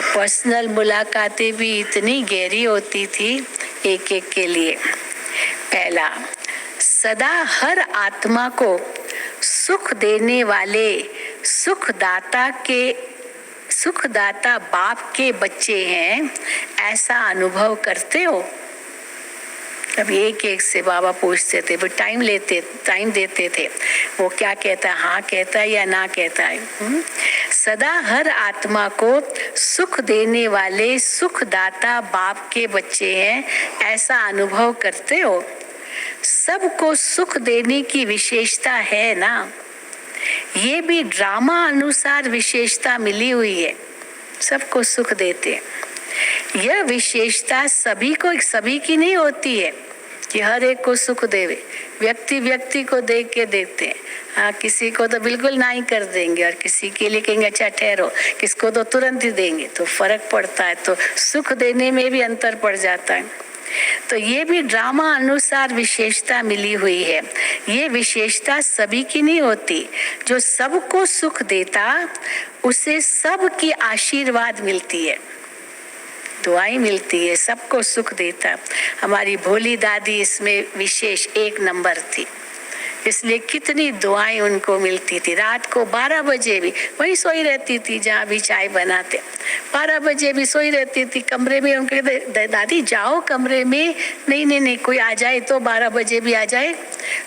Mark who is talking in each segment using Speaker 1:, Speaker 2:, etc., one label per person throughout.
Speaker 1: Personal मुलाकातें भी इतनी गहरी होती थी एक एक के लिए। पहला, सदा हर आत्मा को सुख देने वाले सुखदाता बाप के बच्चे हैं, ऐसा अनुभव करते हो? अब एक एक से बाबा पूछते थे, वो टाइम देते थे, वो क्या कहता है, हाँ कहता है या ना कहता है। सदा हर आत्मा को सुख देने वाले सुखदाता बाप के बच्चे हैं, ऐसा अनुभव करते हो? सबको सुख देने की विशेषता है ना, ये भी ड्रामा अनुसार विशेषता मिली हुई है, सबको सुख देते। यह विशेषता सभी की नहीं होती है कि हर एक को सुख देवे। व्यक्ति को देख के देखते हैं, हाँ किसी को तो बिल्कुल ना ही कर देंगे और किसी के लिए कहेंगे अच्छा ठहरो, किसको तो तुरंत ही देंगे, तो फर्क पड़ता है, तो सुख देने में भी अंतर पड़ जाता है। तो ये भी ड्रामा अनुसार विशेषता मिली हुई है, ये विशेषता सभी की नहीं होती। जो सबको सुख देता उसे सबकी आशीर्वाद मिलती है, दुआएं मिलती है, सबको सुख देता। हमारी भोली दादी इसमें विशेष एक नंबर थी, इसलिए कितनी दुआएं उनको मिलती थी। रात को 12 बजे भी वहीं सोई रहती थी जहाँ भी चाय बनाते, 12 बजे भी सोई रहती थी कमरे में। उनके दादी जाओ कमरे में, नहीं कोई आ जाए तो 12 बजे भी आ जाए,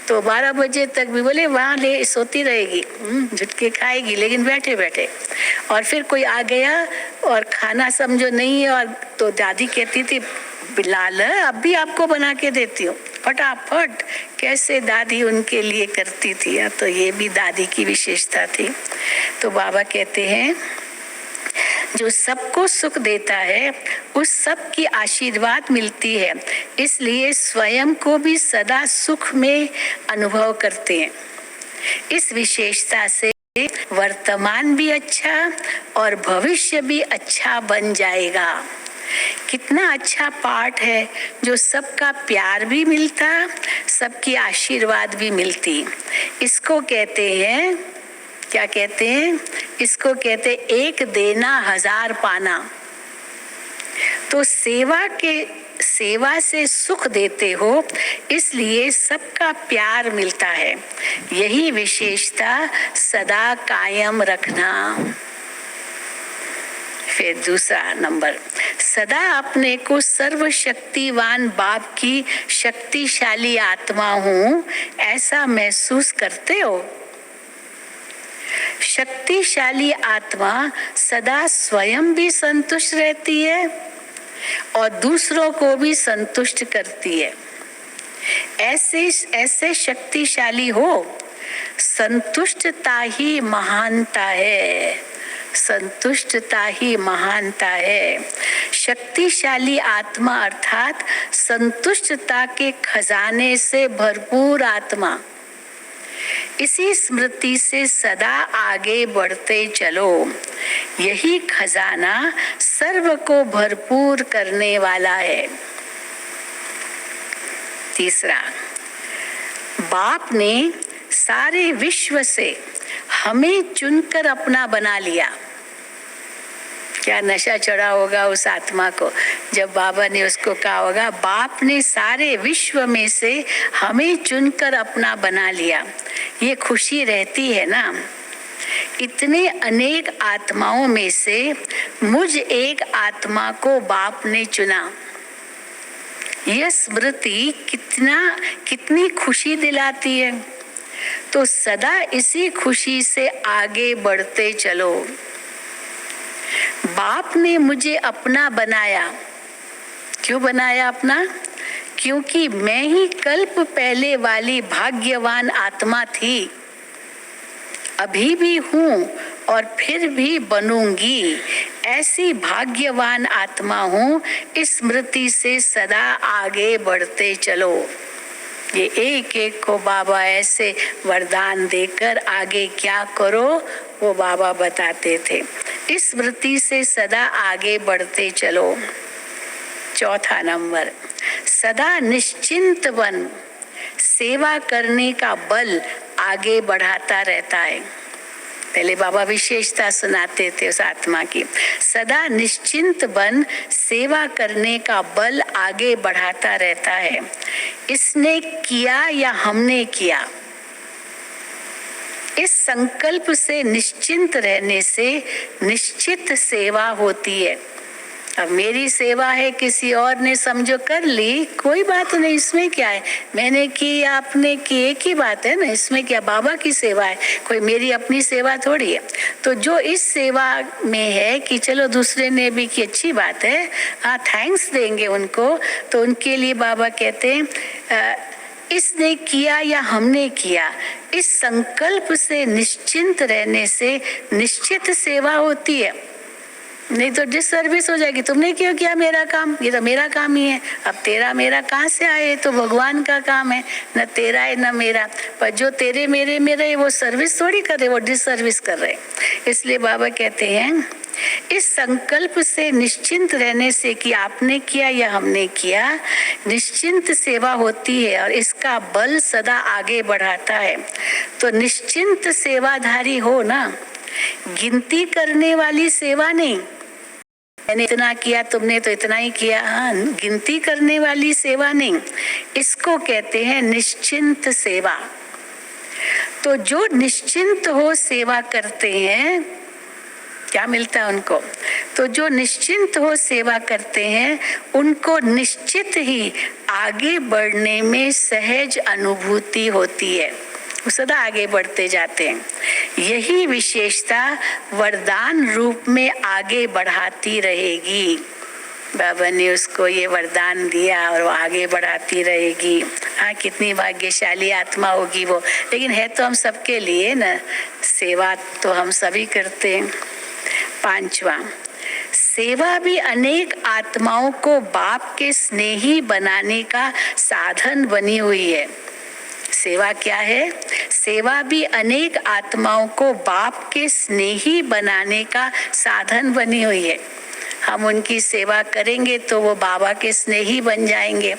Speaker 1: तो 12 बजे तक भी बोले वहाँ ले सोती रहेगी, झुटके खाएगी लेकिन बैठे बैठे। और फिर कोई आ गया और खाना समझो नहीं है, और तो दादी कहती थी बिलाल अब भी आपको बना के देती हूँ, फटाफट। कैसे दादी उनके लिए करती थी, तो ये भी दादी की विशेषता थी। तो बाबा कहते हैं जो सबको सुख देता है उस सब की आशीर्वाद मिलती है, इसलिए स्वयं को भी सदा सुख में अनुभव करते हैं। इस विशेषता से वर्तमान भी अच्छा और भविष्य भी अच्छा बन जाएगा। कितना अच्छा पाठ है, जो सबका प्यार भी मिलता, सबकी आशीर्वाद भी मिलती। इसको कहते हैं, क्या कहते हैं, इसको कहते एक देना 1000 पाना। तो सेवा से सुख देते हो, इसलिए सबका प्यार मिलता है। यही विशेषता सदा कायम रखना। फिर दूसरा नंबर, सदा अपने को सर्वशक्तिवान बाप की शक्तिशाली आत्मा हूँ, ऐसा महसूस करते हो? शक्तिशाली आत्मा सदा स्वयं भी संतुष्ट रहती है और दूसरों को भी संतुष्ट करती है। ऐसे शक्तिशाली हो, संतुष्टता ही महानता है, संतुष्टता ही महानता है। शक्तिशाली आत्मा अर्थात संतुष्टता के खजाने से भरपूर आत्मा। इसी स्मृति से सदा आगे बढ़ते चलो, यही खजाना सर्व को भरपूर करने वाला है। तीसरा, बाप ने सारे विश्व से हमें चुनकर अपना बना लिया। क्या नशा चढ़ा होगा उस आत्मा को, जब बाबा ने उसको कहा होगा बाप ने सारे विश्व में से हमें चुनकर अपना बना लिया। ये खुशी रहती है ना, इतने अनेक आत्माओं में से मुझ एक आत्मा को बाप ने चुना। यह स्मृति कितनी खुशी दिलाती है। तो सदा इसी खुशी से आगे बढ़ते चलो। बाप ने मुझे अपना बनाया। क्यों बनाया अपना? क्योंकि मैं ही कल्प पहले वाली भाग्यवान आत्मा थी, अभी भी हूँ और फिर भी बनूंगी। ऐसी भाग्यवान आत्मा हूँ। इस स्मृति से सदा आगे बढ़ते चलो। ये एक एक को बाबा ऐसे वरदान देकर आगे क्या करो वो बाबा बताते थे। इस स्मृति से सदा आगे बढ़ते चलो। चौथा नंबर, सदा निश्चिंत बन। सेवा करने का बल आगे बढ़ाता रहता है। पहले बाबा विशेषता सुनाते थे उस आत्मा की। सदा निश्चिंत बन सेवा करने का बल आगे बढ़ाता रहता है। इसने किया या हमने किया, इस संकल्प से निश्चिंत रहने से निश्चित सेवा होती है। अब मेरी सेवा है, किसी और ने समझो कर ली, कोई बात नहीं, इसमें क्या है, मैंने की आपने की, एक ही बात है ना, इसमें क्या, बाबा की सेवा है, कोई मेरी अपनी सेवा थोड़ी है। तो जो इस सेवा में है कि चलो दूसरे ने भी की, अच्छी बात है, हाँ थैंक्स देंगे उनको, तो उनके लिए बाबा कहते हैं इसने किया या हमने किया, इस संकल्प से निश्चिंत रहने से निश्चित सेवा होती है। नहीं तो डिसर्विस हो जाएगी, तुमने क्यों किया मेरा काम, ये तो मेरा काम ही है, अब तेरा मेरा कहाँ से आए, तो भगवान का काम है, न तेरा है न मेरा। पर जो तेरे मेरे में रहे वो सर्विस थोड़ी कर रहे, वो डिसर्विस कर रहे। इसलिए बाबा कहते हैं इस संकल्प से निश्चिंत रहने से कि आपने किया या हमने किया, निश्चिंत सेवा होती है और इसका बल सदा आगे बढ़ाता है। तो निश्चिंत सेवाधारी हो ना, गिनती करने वाली सेवा नहीं, मैंने इतना किया तुमने तो इतना ही किया, हाँ गिनती करने वाली सेवा नहीं, इसको कहते हैं निश्चिंत सेवा। तो जो निश्चिंत हो सेवा करते हैं क्या मिलता है उनको, तो जो निश्चिंत हो सेवा करते हैं उनको निश्चित ही आगे बढ़ने में सहज अनुभूति होती है, वो सदा आगे बढ़ते जाते हैं। यही विशेषता वरदान रूप में आगे बढ़ाती रहेगी। बाबा ने उसको ये वरदान दिया और वो आगे बढ़ाती रहेगी। हाँ कितनी भाग्यशाली आत्मा होगी वो, लेकिन है तो हम सबके लिए ना, सेवा तो हम सभी करते हैं। 5वां, सेवा भी अनेक आत्माओं को बाप के स्नेही बनाने का साधन बनी हुई है। सेवा क्या है, सेवा भी अनेक आत्माओं को बाप के स्नेही बनाने का साधन बनी हुई है। हम उनकी सेवा करेंगे तो वो बाबा के स्नेही बन जाएंगे,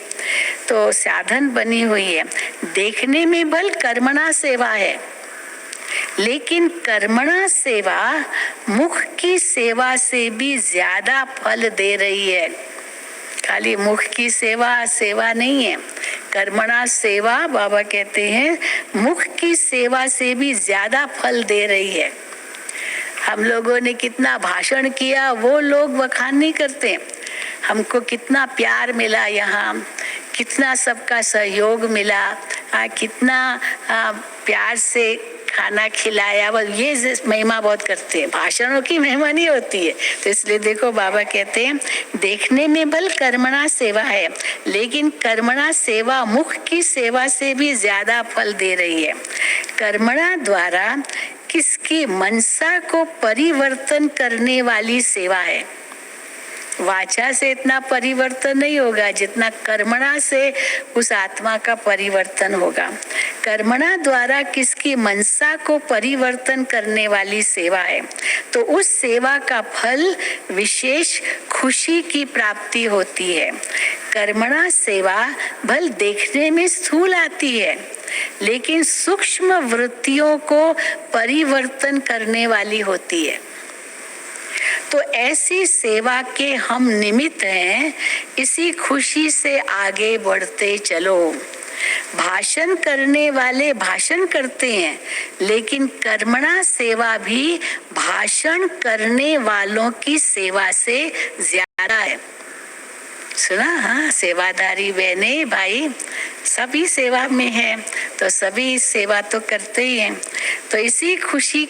Speaker 1: तो साधन बनी हुई है। देखने में बल कर्मणा सेवा है, लेकिन कर्मणा सेवा मुख की सेवा से भी ज्यादा फल दे रही है। खाली मुख की सेवा सेवा नहीं है, कर्मणा सेवा बाबा कहते हैं मुख की सेवा से भी ज्यादा फल दे रही है। हम लोगों ने कितना भाषण किया वो लोग बखान नहीं करते, हमको कितना प्यार मिला, यहाँ कितना सबका सहयोग मिला, कितना प्यार से खाना खिलाया, बस ये महिमा बहुत करते हैं, भाषणों की महिमा नहीं होती है। तो इसलिए देखो बाबा कहते हैं देखने में बल कर्मणा सेवा है, लेकिन कर्मणा सेवा मुख की सेवा से भी ज्यादा फल दे रही है। कर्मणा द्वारा किसकी मनसा को परिवर्तन करने वाली सेवा है। वाचा से इतना परिवर्तन नहीं होगा जितना कर्मणा से उस आत्मा का परिवर्तन होगा। कर्मणा द्वारा किसकी मनसा को परिवर्तन करने वाली सेवा है, तो उस सेवा का फल विशेष खुशी की प्राप्ति होती है। कर्मणा सेवा भल देखने में स्थूल आती है, लेकिन सूक्ष्म वृत्तियों को परिवर्तन करने वाली होती है। तो ऐसी सेवा के हम निमित्त हैं, इसी खुशी से आगे बढ़ते चलो। भाषण करने वाले भाषण करते हैं, लेकिन कर्मणा सेवा भी भाषण करने वालों की सेवा से ज्यादा है। सुना, हाँ सेवादारी बहने भाई सभी सेवा में है, तो सभी सेवा तो करते ही हैं। तो इसी खुशी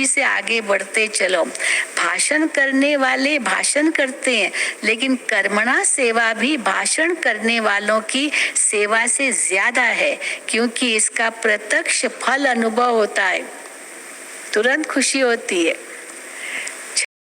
Speaker 1: से आगे बढ़ते चलो। भाषण करने वाले भाषण करते हैं, लेकिन कर्मणा सेवा भी भाषण करने वालों की सेवा से ज्यादा है, क्योंकि इसका प्रत्यक्ष फल अनुभव होता है, तुरंत खुशी होती है।